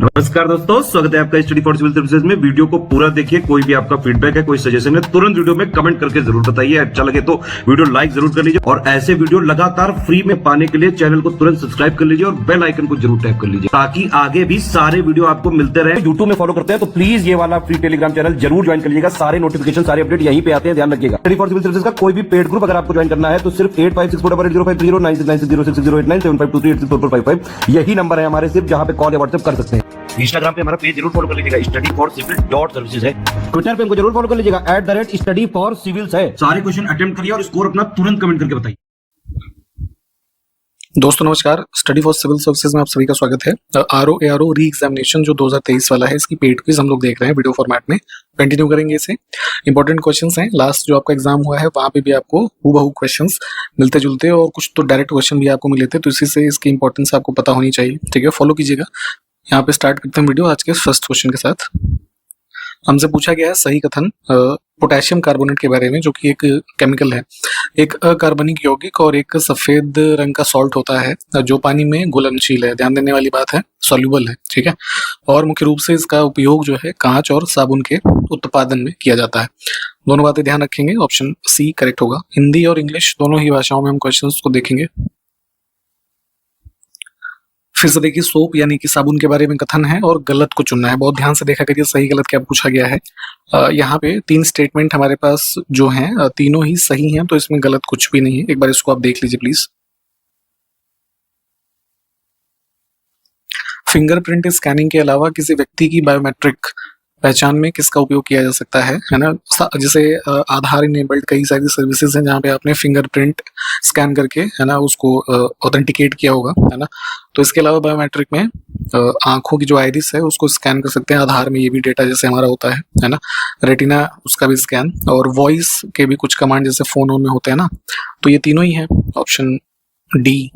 नमस्कार दोस्तों, स्वागत है आपका स्टडी फॉर सिविल सर्विसेज में। वीडियो को पूरा देखिए। कोई भी आपका फीडबैक है, कोई सजेशन है, तुरंत वीडियो में कमेंट करके जरूर बताइए। अच्छा लगे तो वीडियो लाइक जरूर कर लीजिए और ऐसे वीडियो लगातार फ्री में पाने के लिए चैनल को तुरंत सब्सक्राइब कर लीजिए और बेल आइकन को जरूर टैप कर लीजिए ताकि आगे भी सारे वीडियो आपको मिलते रहे। यूट्यूब में फॉलो करते हैं तो प्लीज ये वाला फ्री टेलीग्राम चैनल जरूर ज्वाइन कर लीजिएगा। सारे नोटिफिकेशन, सारे अपडेट यहीं पे आते हैं, ध्यान रखिएगा। स्टडी फॉर सिविल सर्विसेज का कोई भी पेड ग्रुप अगर आपको ज्वाइन करना है तो सिर्फ 856480969606097523864455 यही नंबर है हमारे, सिर्फ जहां पे कॉल या व्हाट्सएप कर सकते हैं। इंस्टाग्राम पे हमारा पेज जरूर फॉलो कर लीजिएगा, studyforcivil.services है। ट्विटर पे हमको जरूर फॉलो कर लीजिएगा, @studyforcivils है। सारे क्वेश्चन अटेम्प्ट करिए और स्कोर अपना तुरंत कमेंट करके बताइए। दोस्तों नमस्कार, स्टडी फॉर सिविल सर्विसेज में आप सभी का स्वागत है। आरओ एआरओ री एग्जामिनेशन जो 2023 वाला है, इसकी पेड क्विज हम लोग देख रहे हैं वीडियो फॉर्मेट में। कंटिन्यू करेंगे इसे। इंपॉर्टेंट क्वेश्चंस हैं। लास्ट जो आपका एग्जाम हुआ है वहाँ पे भी आपको हूबहू क्वेश्चंस मिलते जुलते और कुछ तो डायरेक्ट क्वेश्चन भी आपको मिले थे, तो इसी से इसकी इंपॉर्टेंस आपको पता होनी चाहिए। ठीक है, फॉलो कीजिएगा। यहाँ पे स्टार्ट करते हैं वीडियो आज के फर्स्ट क्वेश्चन के साथ। हमसे पूछा गया है सही कथन पोटेशियम कार्बोनेट के बारे में, जो कि एक केमिकल है, एक अकार्बनिक यौगिक और एक सफेद रंग का सॉल्ट होता है जो पानी में घुलनशील है। ध्यान देने वाली बात है, सॉल्युबल है। ठीक है, और मुख्य रूप से इसका उपयोग जो है कांच और साबुन के उत्पादन में किया जाता है। दोनों बातें ध्यान रखेंगे, ऑप्शन सी करेक्ट होगा। हिंदी और इंग्लिश दोनों ही भाषाओं में हम क्वेश्चन को देखेंगे। फिर से देखिए, सोप यानी कि साबुन के बारे में कथन है और गलत को चुनना है। बहुत ध्यान से देखा करिए सही गलत क्या पूछा गया है। यहाँ पे 3 स्टेटमेंट हमारे पास जो हैं तीनों ही सही हैं, तो इसमें गलत कुछ भी नहीं है। एक बार इसको आप देख लीजिए प्लीज। फिंगरप्रिंट स्कैनिंग के अलावा किसी व्यक्ति की बायोमेट्रिक पहचान में किसका उपयोग किया जा सकता है ना। जैसे आधार इनेबल्ड कई सारी सर्विसेज हैं जहाँ पे आपने फिंगरप्रिंट स्कैन करके है ना उसको ऑथेंटिकेट किया होगा, है ना। तो इसके अलावा बायोमेट्रिक में आंखों की जो आइरिस है उसको स्कैन कर सकते हैं। आधार में ये भी डेटा जैसे हमारा होता है ना। रेटिना उसका भी स्कैन, और वॉइस के भी कुछ कमांड जैसे फोन में होते हैं ना। तो ये तीनों ही है, ऑप्शन डी।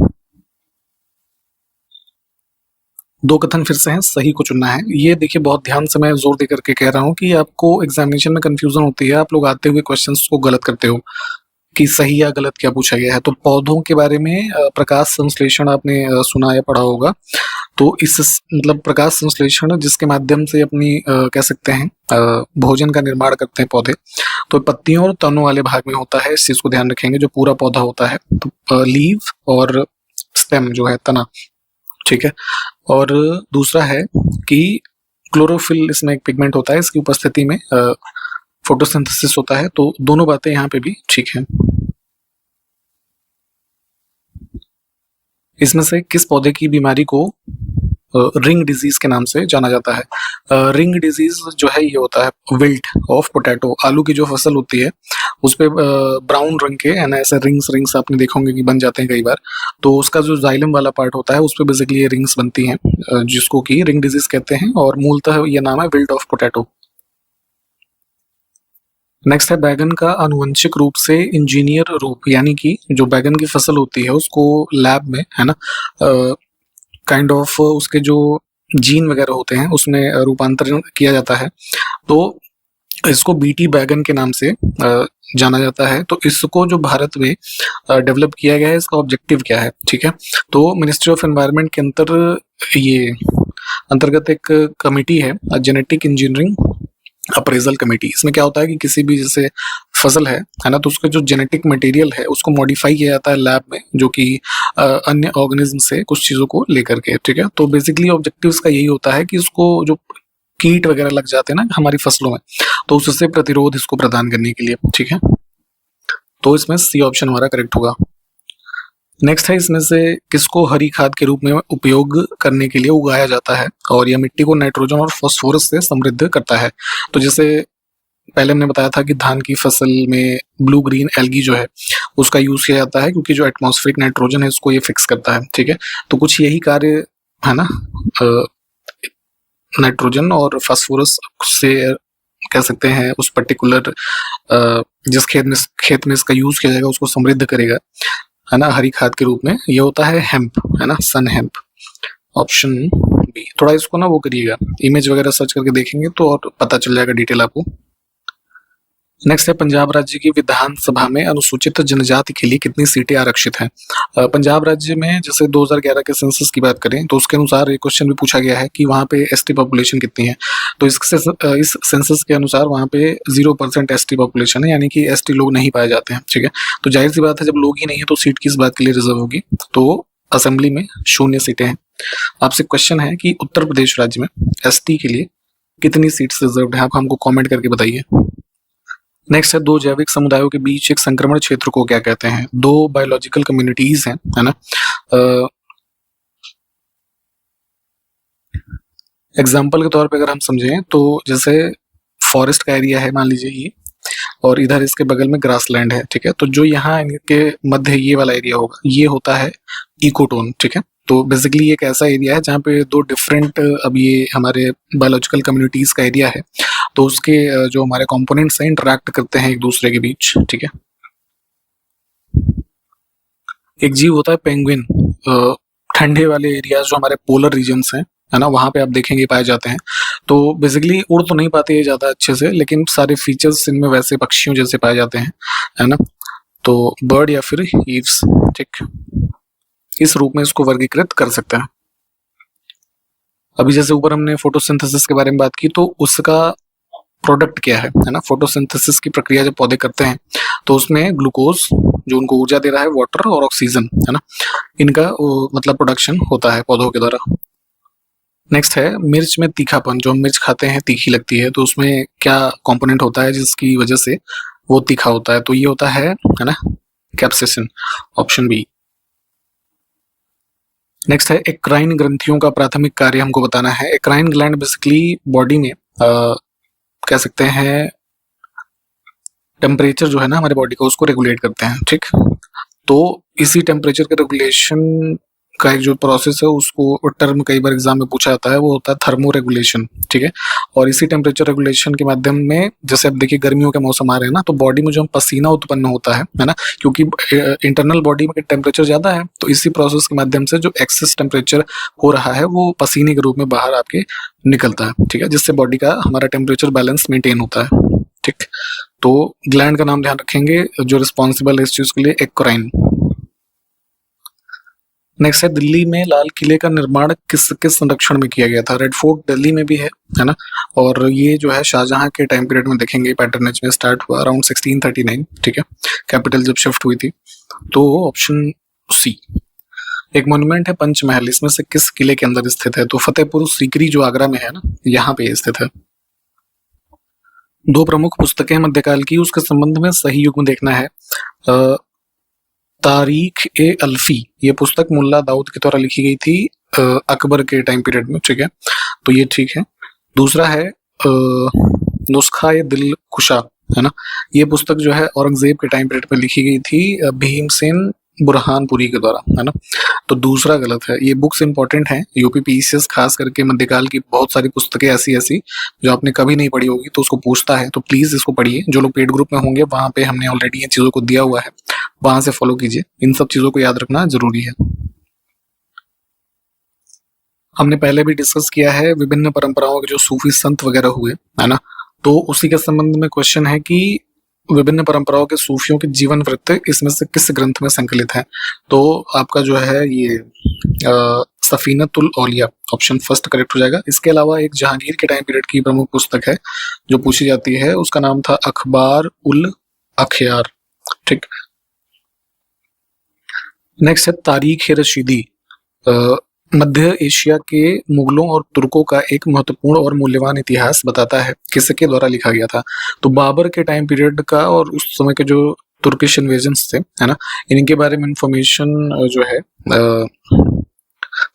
2 कथन फिर से हैं, सही को चुनना है। ये देखिए, बहुत ध्यान से मैं जोर दे करके कह रहा हूँ कि आपको एग्जामिनेशन में कंफ्यूजन होती है, आप लोग आते हुए क्वेश्चंस को गलत करते हो कि सही या गलत क्या पूछा गया है। तो पौधों के बारे में प्रकाश संश्लेषण आपने सुना या पढ़ा होगा। तो इस मतलब प्रकाश संश्लेषण जिसके माध्यम से अपनी कह सकते हैं भोजन का निर्माण करते हैं पौधे, तो पत्तियों और तनों वाले भाग में होता है। इस चीज को ध्यान रखेंगे। जो पूरा पौधा होता है तो लीव और स्टेम जो है, तना। ठीक है, और दूसरा है कि क्लोरोफिल इसमें एक पिगमेंट होता है, इसकी उपस्थिति में फोटोसिंथेसिस होता है। तो दोनों बातें यहाँ पे भी ठीक हैं। इसमें से किस पौधे की बीमारी को रिंग डिजीज के नाम से जाना जाता है? रिंग डिजीज जो है ये होता है विल्ट ऑफ पोटैटो। आलू की जो फसल होती है उस पे ब्राउन रंग के है ना ऐसे रिंग्स रिंग्स आपने देखा होंगे कि बन जाते हैं कई बार। तो उसका जो जाइलम वाला पार्ट होता है उस पे बेसिकली ये रिंग्स बनती हैं, जिसको कि रिंग डिजीज कहते हैं, और मूलतः ये नाम है विल्ट ऑफ पोटैटो। नेक्स्ट है, बैगन का आनुवंशिक रूप से इंजीनियर रूप, यानी कि जो बैगन की फसल होती है उसको लैब में है ना काइंड ऑफ उसके जो जीन वगैरह होते हैं उसमें रूपांतरण किया जाता है। तो इसको बीटी बैगन के नाम से जाना जाता है। तो इसको जो भारत में डेवलप किया गया है, इसका ऑब्जेक्टिव क्या है? ठीक है, तो मिनिस्ट्री ऑफ एनवायरनमेंट के ये अंतर्गत एक कमेटी है, जेनेटिक इंजीनियरिंग अप्रेजल कमेटी। इसमें क्या होता है कि किसी भी जैसे फसल है ना, तो उसका जो जेनेटिक मटेरियल है उसको मॉडिफाई किया जाता है लैब में, जो कि अन्य ऑर्गेनिज्म से कुछ चीजों को लेकर के। ठीक है, तो बेसिकली ऑब्जेक्टिव इसका यही होता है कि उसको जो कीट वगैरह लग जाते हैं ना हमारी फसलों में, तो उससे प्रतिरोध इसको प्रदान करने के लिए। ठीक है, तो इसमें सी ऑप्शन हमारा करेक्ट होगा। नेक्स्ट है, इसमें से किसको हरी खाद के रूप में उपयोग करने के लिए उगाया जाता है और यह मिट्टी को नाइट्रोजन और फास्फोरस से समृद्ध करता है? तो जैसे पहले हमने बताया था कि धान की फसल में ब्लू ग्रीन एल्गी जो है उसका यूज किया जाता है, क्योंकि जो एटमॉस्फेरिक नाइट्रोजन है उसको ये फिक्स करता है। ठीक है, तो कुछ यही कार्य है ना नाइट्रोजन और फास्फोरस से कह सकते हैं उस पर्टिकुलर जिस खेत में इसका यूज किया जाएगा उसको समृद्ध करेगा, है ना, हरी खाद के रूप में। ये होता है हेम्प, है ना, सन हेम्प। Option B. थोड़ा इसको ना वो करिएगा, इमेज वगैरह सर्च करके देखेंगे तो और पता चल जाएगा डिटेल आपको। नेक्स्ट है पंजाब राज्य की विधानसभा में अनुसूचित जनजाति के लिए कितनी सीटें आरक्षित हैं। पंजाब राज्य में जैसे 2011 के सेंसस की बात करें तो उसके अनुसार ये क्वेश्चन भी पूछा गया है कि वहाँ पे एसटी पॉपुलेशन कितनी है। तो इस सेंसस के अनुसार वहाँ पे 0% एसटी पॉपुलेशन है, यानी कि एसटी लोग नहीं पाए जाते हैं। ठीक है, तो जाहिर सी बात है जब लोग ही नहीं है तो सीट किस बात के लिए रिजर्व होगी। तो असेंबली में 0 सीटें हैं। आपसे क्वेश्चन है कि उत्तर प्रदेश राज्य में एसटी के लिए कितनी सीट्स रिजर्व है, आप हमको कमेंट करके बताइए। नेक्स्ट है, दो जैविक समुदायों के बीच एक संक्रमण क्षेत्र को क्या कहते हैं। दो बायोलॉजिकल कम्युनिटीज हैं, है ना। एग्जाम्पल के तौर पे अगर हम समझें तो जैसे फॉरेस्ट का एरिया है मान लीजिए ये, और इधर इसके बगल में ग्रासलैंड है। ठीक है, तो जो यहाँ इनके मध्य ये वाला एरिया होगा ये होता है इकोटोन। ठीक है, तो बेसिकली एक ऐसा एरिया है जहाँ पे दो डिफरेंट अब ये हमारे बायोलॉजिकल कम्युनिटीज का एरिया है, तो उसके जो हमारे कंपोनेंट्स हैं इंटरेक्ट करते हैं एक दूसरे के बीच। ठीक है, एक जीव होता है पेंगुइन, ठंडे वाले एरियाज जो हमारे पोलर रीजन्स हैं, है ना, वहां पे आप देखेंगे पाए जाते हैं। तो बेसिकली उड़ तो नहीं पाते ये ज्यादा अच्छे से, लेकिन सारे फीचर्स इनमें वैसे पक्षियों जैसे पाए जाते हैं, है ना। तो बर्ड या फिर ईव्स, ठीक, इस रूप में इसको वर्गीकृत कर सकते हैं। अभी जैसे ऊपर हमने फोटोसिंथेसिस के बारे में बात की, तो उसका प्रोडक्ट क्या है ना। फोटोसिंथेसिस की प्रक्रिया जब पौधे करते हैं तो उसमें ग्लूकोज जो उनको ऊर्जा दे रहा है, वाटर और ऑक्सीजन, है ना, इनका मतलब प्रोडक्शन होता है पौधों के द्वारा। नेक्स्ट है, मिर्च में तीखापन, जो हम मिर्च खाते हैं तीखी लगती है, तो उसमें क्या कंपोनेंट होता है जिसकी वजह से वो तीखा होता है। तो ये होता है ना, कैप्सिसिन, ऑप्शन बी। नेक्स्ट है, एक्राइन ग्रंथियों का प्राथमिक कार्य हमको बताना है। एक्राइन ग्लैंड बेसिकली बॉडी में कह सकते हैं टेम्परेचर जो है ना हमारे बॉडी का उसको रेगुलेट करते हैं। ठीक, तो इसी टेम्परेचर के रेगुलेशन का एक जो प्रोसेस है उसको टर्म कई बार एग्जाम में पूछा जाता है, वो होता है थर्मो रेगुलेशन। ठीक है, और इसी टेम्परेचर रेगुलेशन के माध्यम में जैसे अब देखिए गर्मियों के मौसम आ रहे हैं ना, तो बॉडी में जो पसीना उत्पन्न होता है ना, क्योंकि इंटरनल बॉडी में टेम्परेचर ज्यादा है, तो इसी प्रोसेस के माध्यम से जो एक्सेस टेम्परेचर हो रहा है वो पसीने के रूप में बाहर आपके निकलता है। ठीक है, जिससे बॉडी का हमारा टेम्परेचर बैलेंस मेंटेन होता है। ठीक, तो ग्लैंड का नाम ध्यान रखेंगे जो रिस्पॉन्सिबल है इस चीज के लिए, एक्राइन। नेक्स्ट है, दिल्ली में लाल किले का निर्माण किसके संरक्षण में किया गया था। रेड फोर्ट दिल्ली में भी है ना, और ये जो है शाहजहां के टाइम पीरियड में देखेंगे पैटर्नेज में स्टार्ट हुआ अराउंड 1639। ठीक है, कैपिटल जब शिफ्ट हुई थी। तो ऑप्शन सी। एक मॉन्यूमेंट है पंचमहल, इसमें से किस किले के अंदर स्थित है। तो फतेहपुर सीकरी जो आगरा में है ना, यहाँ पे स्थित है। दो प्रमुख पुस्तकें मध्यकाल की, उसके संबंध में सही युग में देखना है। तारीख ए अल्फी, ये पुस्तक मुल्ला दाऊद के द्वारा लिखी गई थी अकबर के टाइम पीरियड में। ठीक है, तो ये ठीक है। दूसरा है नुस्खा ए दिल कुशा, है ना, ये पुस्तक जो है औरंगजेब के टाइम पीरियड में लिखी गई थी भीमसेन बुरहानपुरी के द्वारा, है ना। तो दूसरा गलत है। ये बुक्स इंपॉर्टेंट हैं, यूपी पीसीएस खास करके मध्यकाल की बहुत सारी पुस्तकें ऐसी जो आपने कभी नहीं पढ़ी होगी तो उसको पूछता है, तो प्लीज इसको पढ़िए। जो लोग पेड ग्रुप में होंगे वहां पे हमने ऑलरेडी ये चीजों को दिया हुआ है, वहां से फॉलो कीजिए। इन सब चीजों को याद रखना जरूरी है। हमने पहले भी डिस्कस किया है विभिन्न परंपराओं के जो सूफी संत वगैरह हुए, है ना, तो उसी के संबंध में क्वेश्चन है कि विभिन्न परंपराओं के सूफियों के जीवन वृत्त इसमें से किस ग्रंथ में संकलित है। तो आपका जो है ये सफीनतुल औलिया, ऑप्शन फर्स्ट करेक्ट हो जाएगा। इसके अलावा एक जहांगीर के टाइम पीरियड की प्रमुख पुस्तक है जो पूछी जाती है, उसका नाम था अखबार उल अखयार। ठीक, नेक्स्ट है तारीख रशीदी, मध्य एशिया के मुगलों और तुर्कों का एक महत्वपूर्ण और मूल्यवान इतिहास बताता है, किसके द्वारा लिखा गया था। तो बाबर के टाइम पीरियड का और उस समय के जो तुर्किश इन्वेजन्स थे, है ना, इनके बारे में इंफॉर्मेशन जो है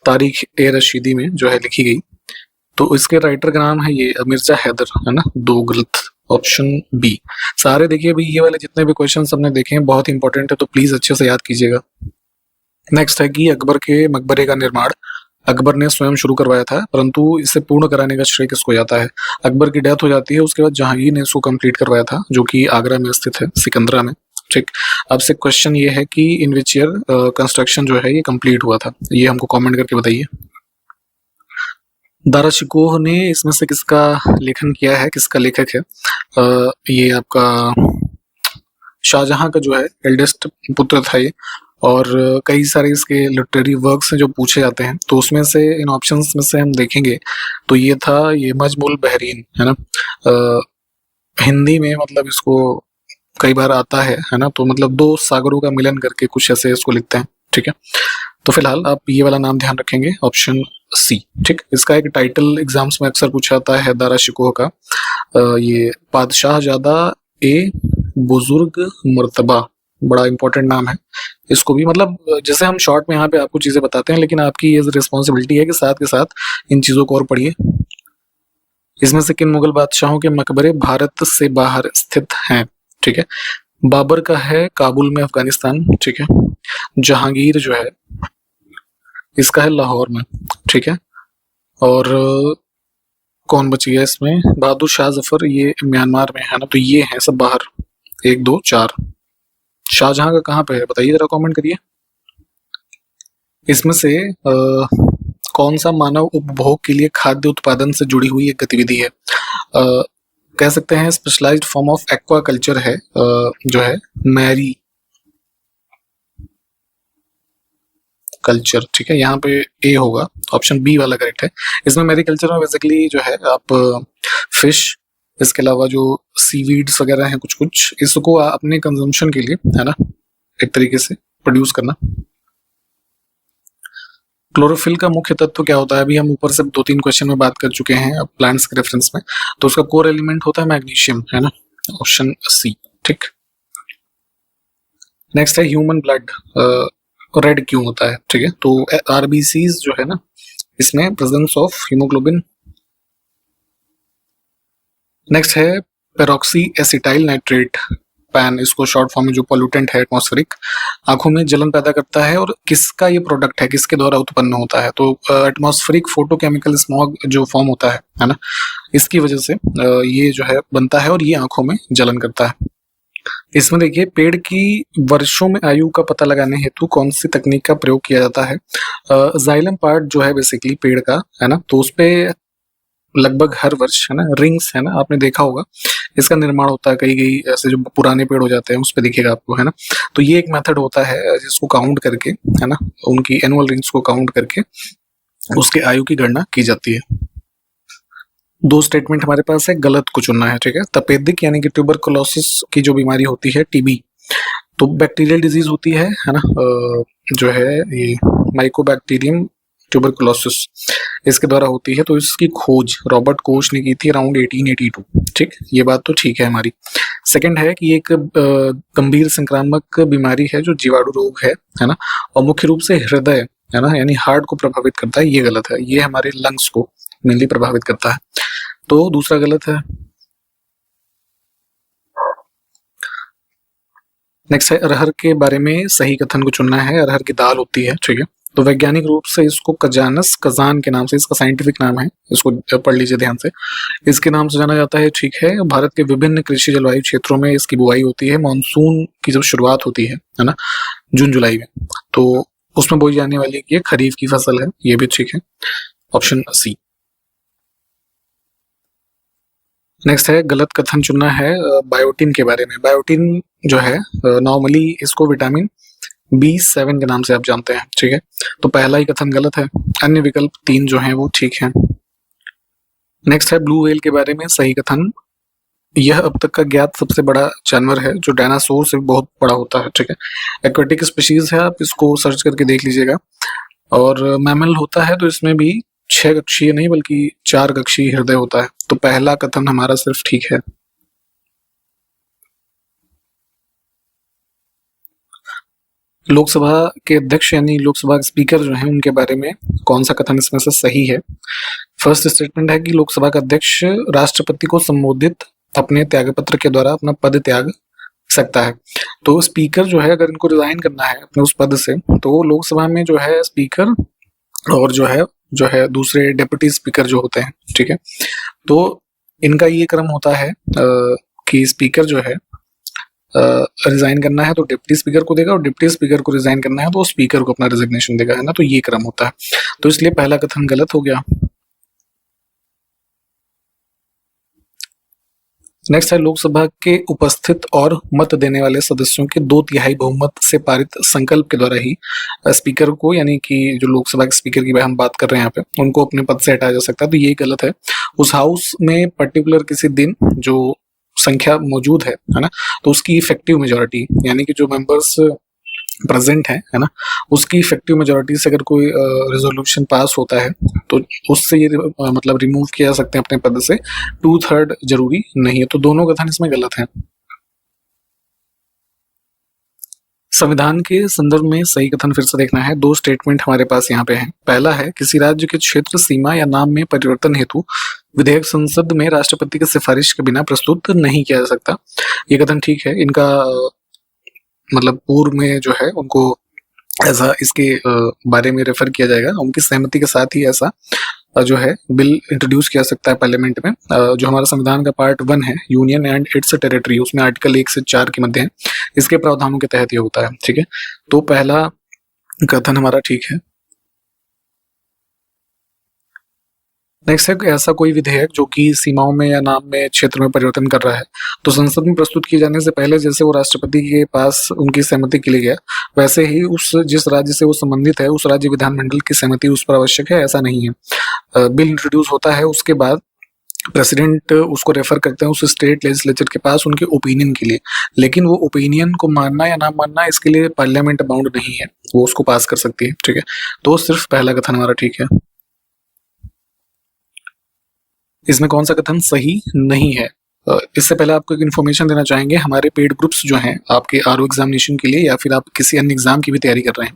तारीख ए रशीदी में जो है लिखी गई। तो इसके राइटर का नाम है ये मिर्जा हैदर, है ना। दो गलत, ऑप्शन बी। सारे देखिए अभी ये वाले जितने भी क्वेश्चन हमने देखे हैं बहुत इंपॉर्टेंट है, तो प्लीज अच्छे से याद कीजिएगा। नेक्स्ट है कि अकबर के मकबरे का निर्माण अकबर ने स्वयं शुरू करवाया था, परंतु इसे पूर्ण कराने का श्रेय किसको जाता है। अकबर की डेथ हो जाती है, उसके बाद जहांगीर ने इसको कंप्लीट करवाया था, जो कि आगरा में स्थित है, सिकंदरा में। ठीक, अब से क्वेश्चन ये है कि इन विच ईयर कंस्ट्रक्शन जो है ये कंप्लीट हुआ था, ये हमको कमेंट करके बताइए। दारा शिकोह ने इसमें से किसका लेखन किया है, किसका लेखक है? ये आपका शाहजहां का जो है एल्डेस्ट पुत्र था ये, और कई सारे इसके लिटरेरी वर्क्स हैं जो पूछे जाते हैं, तो उसमें से इन ऑप्शंस में से हम देखेंगे तो ये था, ये मजमुल बहरीन है ना। हिंदी में मतलब इसको कई बार आता है ना, तो मतलब दो सागरों का मिलन करके कुछ ऐसे इसको लिखते हैं, ठीक है। तो फिलहाल आप ये वाला नाम ध्यान रखेंगे, ऑप्शन सी, ठीक। इसका एक टाइटल एग्जाम्स में अक्सर पूछा जाता है दारा शिकोह का, ये पादशाहजादा ए बुजुर्ग मर्तबा, बड़ा इंपॉर्टेंट नाम है। इसको भी मतलब जैसे हम शॉर्ट में यहाँ पे आपको चीजें बताते हैं, लेकिन आपकी ये रिस्पॉन्सिबिलिटी है कि साथ के साथ इन चीजों को और पढ़िए। इसमें से किन मुगल बादशाहों के मकबरे भारत से बाहर स्थित हैं, ठीक है। बाबर का है काबुल में, अफगानिस्तान, ठीक है। जहांगीर जो है इसका है लाहौर में, ठीक है। और कौन बच गया इसमें? बहादुर शाह जफर, ये म्यांमार में है ना, तो ये है सब बाहर, 1 2 4। शाहजहां का कहाँ पे है बताइए, जरा कमेंट करिए। इसमें से कौन सा मानव उपभोग के लिए खाद्य उत्पादन से जुड़ी हुई एक गतिविधि है? कह सकते हैं specialised form of aquaculture है, जो है मैरी कल्चर, ठीक है। यहाँ पे ए होगा, ऑप्शन बी वाला करेक्ट है। इसमें मैरी कल्चर में बेसिकली जो है आप फिश, इसके अलावा जो सीवीड्स वगैरह हैं कुछ कुछ, इसको अपने कंजम्पशन के लिए है ना एक तरीके से प्रोड्यूस करना। क्लोरोफिल का मुख्य तत्व क्या होता है? अभी हम ऊपर से 2-3 क्वेश्चन में बात कर चुके हैं अब प्लांट्स के रेफरेंस में, तो उसका कोर एलिमेंट होता है मैग्नीशियम, है ना, ऑप्शन सी, ठीक। नेक्स्ट है ह्यूमन ब्लड रेड क्यों होता है, ठीक है। तो आरबीसीज जो है ना, इसमें प्रेजेंस ऑफ हीमोग्लोबिन। नेक्स्ट है पेरोक्सी एसिटाइल नाइट्रेट, पैन, इसको शॉर्ट फॉर्म में, जो पॉल्यूटेंट है एटमॉस्फेरिक, आंखों में जलन पैदा करता है, और किसका ये प्रोडक्ट है, किसके द्वारा उत्पन्न होता है? तो एटमॉस्फेरिक फोटोकेमिकल स्मॉग जो फॉर्म होता है ना, इसकी वजह से ये जो है बनता है, और ये आंखों में जलन करता है। इसमें देखिए, पेड़ की वर्षों में आयु का पता लगाने हेतु कौन सी तकनीक का प्रयोग किया जाता है? जाइलम पार्ट जो है बेसिकली पेड़ का, है ना, तो उस पे लगभग हर वर्ष है ना रिंग्स, है ना, आपने देखा होगा, इसका निर्माण होता है। कई ऐसे जो पुराने पेड़ हो जाते हैं उस पे दिखेगा आपको, है ना। तो ये एक मेथड होता है जिसको काउंट करके, है ना, उनकी एनुअल रिंग्स को काउंट करके उसके आयु की गणना की जाती है। 2 स्टेटमेंट हमारे पास है, गलत को चुनना है, ठीक है। तपेदिक यानी कि ट्यूबरकुलोसिस की जो बीमारी होती है, टीबी, तो बैक्टीरियल डिजीज होती है ना, जो है ये माइकोबैक्टीरियम ट्यूबरकुलोसिस, इसके द्वारा होती है। तो इसकी खोज रॉबर्ट कोच ने की थी अराउंड 1882, ठीक। ये बात तो ठीक है हमारी। सेकंड है कि एक गंभीर संक्रामक बीमारी है जो जीवाणु रोग है ना, और मुख्य रूप से हृदय, है ना, यानी हार्ट को प्रभावित करता है, ये गलत है। ये हमारे लंग्स को मेनली प्रभावित करता है, तो दूसरा गलत है। नेक्स्ट है अरहर के बारे में सही कथन को चुनना है। अरहर की दाल होती है, ठीक है। तो वैज्ञानिक रूप से इसको कजानस कजान के नाम से, इसका साइंटिफिक नाम है, इसको पढ़ लीजिए ध्यान से, इसके नाम से जाना जाता है, ठीक है। भारत के विभिन्न कृषि जलवायु क्षेत्रों में इसकी बुआई होती है। मानसून की जब शुरुआत होती है ना, जून जुलाई में, तो उसमें बोई जाने वाली ये खरीफ की फसल है, ये भी ठीक है, ऑप्शन सी। नेक्स्ट है गलत कथन चुनना है बायोटिन के बारे में। बायोटिन जो है नॉर्मली इसको विटामिन B7 के नाम से आप जानते हैं, ठीक है। तो पहला ही कथन गलत है, अन्य विकल्प 3 जो हैं वो ठीक हैं। नेक्स्ट है ब्लू व्हेल के बारे में सही कथन। यह अब तक का ज्ञात सबसे बड़ा जानवर है जो डायनासोर से बहुत बड़ा होता है, ठीक है। एक्वेटिक स्पीशीज है, आप इसको सर्च करके देख लीजिएगा। और मैमल होता है तो इसमें भी 6 कक्षीय नहीं बल्कि 4 कक्षीय हृदय होता है। तो पहला कथन हमारा सिर्फ ठीक है। लोकसभा के अध्यक्ष यानी लोकसभा के स्पीकर जो हैं उनके बारे में कौन सा कथन इसमें से सही है? फर्स्ट स्टेटमेंट है कि लोकसभा का अध्यक्ष राष्ट्रपति को संबोधित अपने त्यागपत्र के द्वारा अपना पद त्याग सकता है। तो स्पीकर जो है, अगर इनको रिजाइन करना है अपने उस पद से, तो लोकसभा में जो है स्पीकर और जो है दूसरे डेप्यूटी स्पीकर जो होते हैं, ठीक है। तो इनका ये क्रम होता है कि स्पीकर जो है रिजाइन करना है तो डिप्टी स्पीकर को देगा, और डिप्टी स्पीकर को रिजाइन करना है तो स्पीकर को अपना रिजिग्नेशन देगा, है ना। तो ये क्रम होता है, तो इसलिए पहला कथन गलत हो गया। नेक्स्ट है लोकसभा के उपस्थित और मत देने वाले सदस्यों के 2/3 बहुमत से पारित संकल्प के द्वारा ही स्पीकर को, यानी कि जो लोकसभा के स्पीकर की हम बात कर रहे हैं यहाँ पे, उनको अपने पद से हटाया जा सकता है। तो ये गलत है। उस हाउस में पर्टिकुलर किसी दिन जो संख्या मौजूद है ना, तो उसकी इफेक्टिव मेजोरिटी, यानी कि जो मेंबर्स प्रेजेंट है ना, उसकी इफेक्टिव मेजोरिटी से अगर कोई रेजोल्यूशन पास होता है तो उससे ये मतलब रिमूव किया जा सकते हैं अपने पद से। 2/3 जरूरी नहीं है। तो दोनों कथन इसमें गलत हैं। संविधान के संदर्भ में सही कथन फिर से देखना है। 2 स्टेटमेंट हमारे पास यहाँ पे हैं। पहला है, किसी राज्य के क्षेत्र, सीमा या नाम में परिवर्तन हेतु विधेयक संसद में राष्ट्रपति की सिफारिश के बिना प्रस्तुत नहीं किया जा सकता। ये कथन ठीक है। इनका मतलब पूर्व में जो है उनको ऐसा इसके बारे में रेफर किया जाएगा, उनकी सहमति के साथ ही ऐसा जो है बिल इंट्रोड्यूस किया सकता है पार्लियामेंट में। जो हमारा संविधान का पार्ट 1 है, यूनियन एंड इट्स टेरिटरी, उसमें आर्टिकल 1 से 4 के मध्य है, इसके प्रावधानों के तहत ये होता है। ठीक है, तो पहला कथन हमारा ठीक है। नेक्स्ट है, ऐसा कोई विधेयक जो कि सीमाओं में या नाम में, क्षेत्र में परिवर्तन कर रहा है, तो संसद में प्रस्तुत किए जाने से पहले जैसे वो राष्ट्रपति के पास उनकी सहमति के लिए गया, वैसे ही उस जिस राज्य से वो संबंधित है उस राज्य विधानमंडल की सहमति उस पर आवश्यक है, ऐसा नहीं है। बिल इंट्रोड्यूस होता है, उसके बाद प्रेसिडेंट उसको रेफर करते हैं उस स्टेट लेजिस्लेचर के पास उनके ओपिनियन के लिए, लेकिन वो ओपिनियन को मानना या ना मानना इसके लिए पार्लियामेंट बाउंड नहीं है, वो उसको पास कर सकती है। ठीक है, तो सिर्फ पहला कथन हमारा ठीक है। इसमें कौन सा कथन सही नहीं है? इससे पहले आपको एक इन्फॉर्मेशन देना चाहेंगे। हमारे पेड ग्रुप्स जो हैं आपके आरओ एग्जामिनेशन के लिए या फिर आप किसी अन्य एग्जाम की भी तैयारी कर रहे हैं,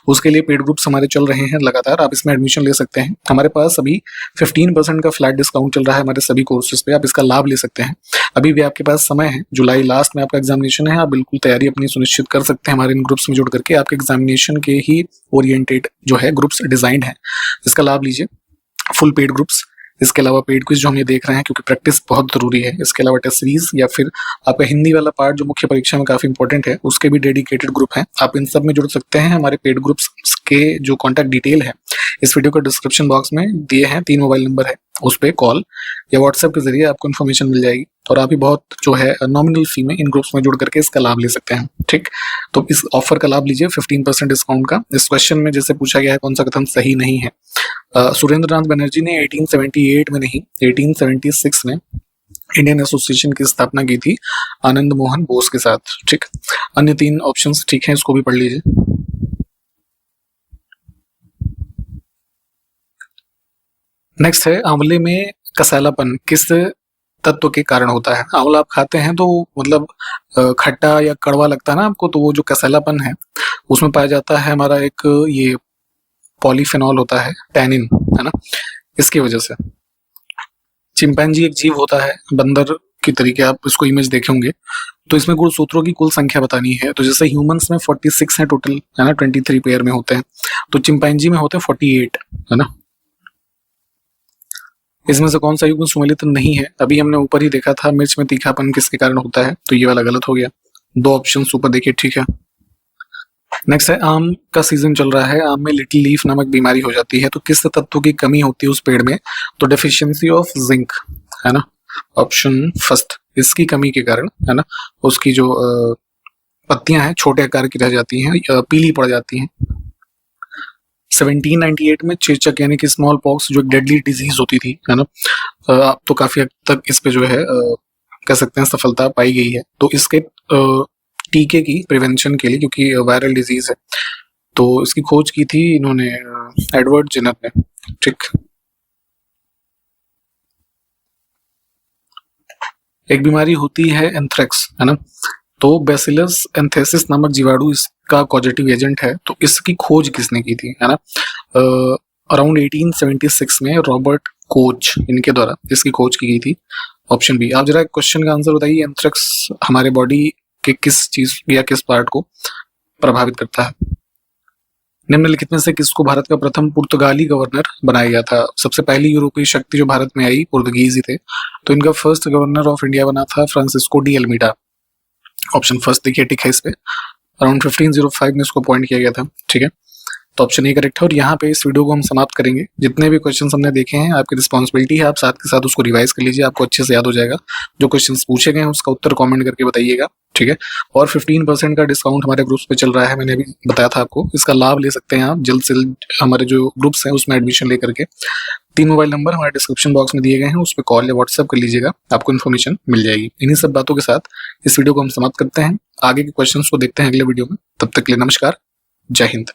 उसके लिए पेड ग्रुप्स हमारे चल रहे हैं लगातार। आप इसमें एडमिशन ले सकते हैं। हमारे पास अभी 15% का फ्लैट डिस्काउंट चल रहा है हमारे सभी कोर्सेज पे, आप इसका लाभ ले सकते हैं। अभी भी आपके पास समय है, जुलाई लास्ट में आपका एग्जामिनेशन है, आप बिल्कुल तैयारी अपनी सुनिश्चित कर सकते हैं हमारे इन ग्रुप्स में जुड़ करके। आपके एग्जामिनेशन के ही ओरिएंटेड जो है ग्रुप्स डिजाइंड है, इसका लाभ लीजिए। फुल पेड ग्रुप्स, इसके अलावा पेड क्विज जो हम ये देख रहे हैं क्योंकि प्रैक्टिस बहुत जरूरी है, इसके अलावा टेस्ट सीरीज या फिर आपका हिंदी वाला पार्ट जो मुख्य परीक्षा में काफी इंपॉर्टेंट है, उसके भी डेडिकेटेड ग्रुप हैं। आप इन सब में जुड़ सकते हैं। हमारे पेड ग्रुप्स के जो कॉन्टैक्ट डिटेल है इस वीडियो का डिस्क्रिप्शन बॉक्स में दिए हैं। 3 मोबाइल नंबर है, उस पर कॉल या व्हाट्सएप के जरिए आपको इन्फॉर्मेशन मिल जाएगी और आप भी बहुत जो है नॉमिनल फी में इन ग्रुप्स में जुड़ करके इसका लाभ ले सकते हैं। ठीक, तो इस ऑफर का लाभ लीजिए 15% डिस्काउंट का। इस क्वेश्चन में जैसे पूछा गया है कौन सा कथन सही नहीं है, सुरेंद्र नाथ बनर्जी ने 1878 में नहीं 1876 में इंडियन एसोसिएशन की स्थापना की थी आनंद मोहन बोस के साथ। ठीक, अन्य 3 ऑप्शंस ठीक हैं, इसको भी पढ़ लीजिए। नेक्स्ट है, आंवले में कसैलापन किस तत्व के कारण होता है? आंवला आप खाते हैं तो मतलब खट्टा या कड़वा लगता है ना आपको, तो वो जो कसैलापन है उसमें पाया जाता है हमारा एक ये पॉलीफेनॉल होता है, टैनिन, है ना, इसकी वजह से। चिंपैंजी एक जीव होता है बंदर की तरीके, आप इसको इमेज देखे होंगे। तो इसमें गुणसूत्रों की कुल संख्या बतानी है। तो जैसे ह्यूमंस में 46 है टोटल, है ना, 23 पेयर में होते हैं, तो चिंपैंजी में होते हैं 48, है ना। इसमें से कौन सा युग्म सुमेलित नहीं है? अभी हमने ऊपर ही देखा था, मिर्च में तीखापन किसके कारण होता है, तो ये वाला गलत हो गया। 2 ऑप्शन ऊपर देखिए, ठीक है। नेक्स्ट है, आम का सीजन चल रहा है, आम में लिटिल लीफ नामक बीमारी हो जाती है, तो किस तत्व की कमी होती है उस पेड़ में? तो डेफिशिएंसी ऑफ जिंक, है ना, ऑप्शन फर्स्ट, इसकी कमी के कारण, है ना, उसकी जो पत्तियां हैं छोटे आकार की रह जाती हैं, पीली पड़ जाती हैं। 1798 में चेचक यानी कि स्मॉल पॉक्स जो एक डेडली डिजीज होती थी, है ना, तो काफी हद तक इस पे जो है कह सकते हैं सफलता पाई गई है। तो इसके टीके की प्रिवेंशन के लिए, क्योंकि वायरल डिजीज है, तो इसकी खोज की थी इन्होंने एडवर्ड जेनर ने। ठीक, एक बीमारी होती है एंथ्रेक्स, है ना, तो बैसिलस एंथेसिस नामक जीवाणु इसका कॉजेटिव एजेंट है, तो इसकी खोज किसने की थी, है ना? अराउंड 1876 में रॉबर्ट कोच इनके द्वारा इसकी खोज की गई थी। Option B. आप जरा क्वेश्चन का आंसर बताइए, एंथ्रेक्स हमारे बॉडी के किस चीज या किस पार्ट को प्रभावित करता है? निम्नलिखित में से किसको भारत का प्रथम पुर्तगाली गवर्नर बनाया गया था? सबसे पहली यूरोपीय शक्ति जो भारत में आई पुर्तगीज ही थे, तो इनका फर्स्ट गवर्नर ऑफ इंडिया बना था Francisco de Almeida. Option first देखिए, टिक है इस पे। अराउंड 1505 में इसको अपॉइंट किया गया था। ठीक है, तो ऑप्शन ए करेक्ट है। और यहाँ पे इस वीडियो को हम समाप्त करेंगे। जितने भी क्वेश्चन हमने देखे हैं आपकी रिस्पॉन्सिबिलिटी है, आप साथ के साथ उसको रिवाइज कर लीजिए, आपको अच्छे से याद हो जाएगा। जो क्वेश्चन पूछे गए हैं उसका उत्तर कमेंट करके बताइएगा, ठीक है। और 15% का डिस्काउंट हमारे ग्रुप्स पे चल रहा है, मैंने अभी बताया था आपको। इसका लाभ ले सकते हैं आप जल्द से जल्द हमारे जो ग्रुप्स हैं उसमें एडमिशन लेकर के। 3 मोबाइल नंबर हमारे डिस्क्रिप्शन बॉक्स में दिए गए हैं, उस पर कॉल या व्हाट्सएप कर लीजिएगा, आपको इन्फॉर्मेशन मिल जाएगी। इन्हीं सब बातों के साथ इस वीडियो को हम समाप्त करते हैं। आगे के क्वेश्चंस को देखते हैं अगले वीडियो में। तब तक के लिए नमस्कार, जय हिंद।